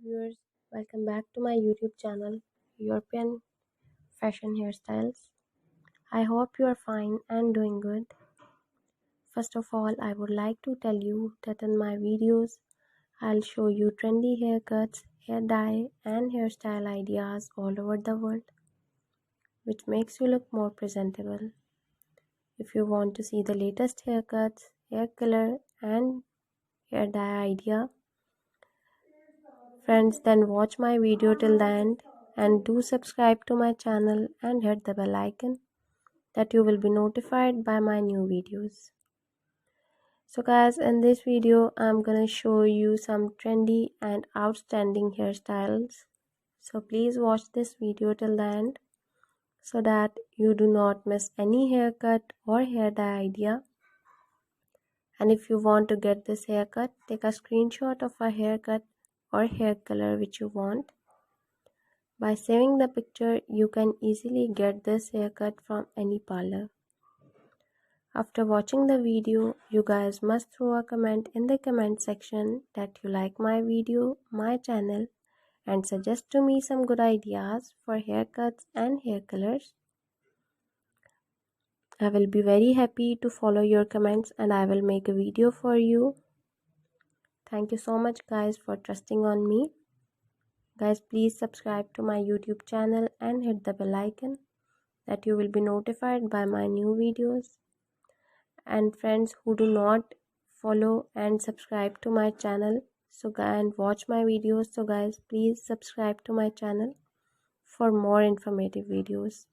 viewers, welcome back to my YouTube channel, European Fashion Hairstyles. I hope you are fine and doing good. First of all, I would like to tell you that in my videos, I'll show you trendy haircuts, hair dye and hairstyle ideas all over the world, which makes you look more presentable. If you want to see the latest haircuts, hair color and hair dye idea, friends, then watch my video till the end and do subscribe to my channel and hit the bell icon that you will be notified by my new videos. So guys, in this video I'm gonna show you some trendy and outstanding hairstyles. So please watch this video till the end so that you do not miss any haircut or hair dye idea. And if you want to get this haircut, take a screenshot of a haircut or hair color which you want. By saving the picture, you can easily get this haircut from any parlor. After watching the video, you guys must throw a comment in the comment section that you like my video, my channel, and suggest to me some good ideas for haircuts and hair colors. I will be very happy to follow your comments and I will make a video for you. Thank you so much guys for trusting on me. Guys, please subscribe to my YouTube channel and hit the bell icon that you will be notified by my new videos. And friends who do not follow and subscribe to my channel and watch my videos, so guys, please subscribe to my channel for more informative videos.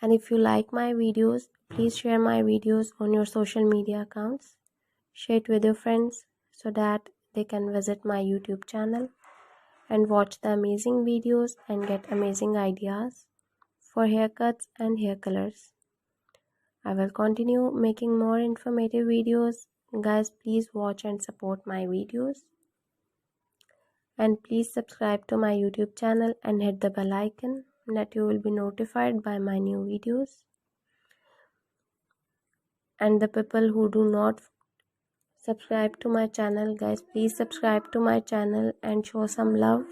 And if you like my videos, please share my videos on your social media accounts. Share it with your friends so that they can visit my YouTube channel and watch the amazing videos and get amazing ideas for haircuts and hair colors. I will continue making more informative videos. Guys, please watch and support my videos. And please subscribe to my YouTube channel and hit the bell icon that you will be notified by my new videos. And the people who do not subscribe to my channel, guys, please subscribe to my channel and show some love.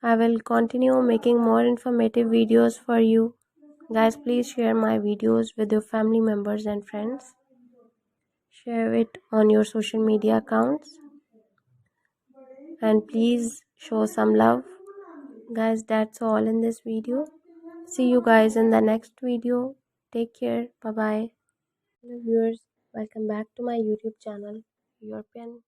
I will continue making more informative videos for you. Guys, please share my videos with your family members and friends. Share it on your social media accounts. And please show some love. Guys, that's all in this video. See you guys in the next video. Take care. Bye bye. Hello viewers, welcome back to my YouTube channel, European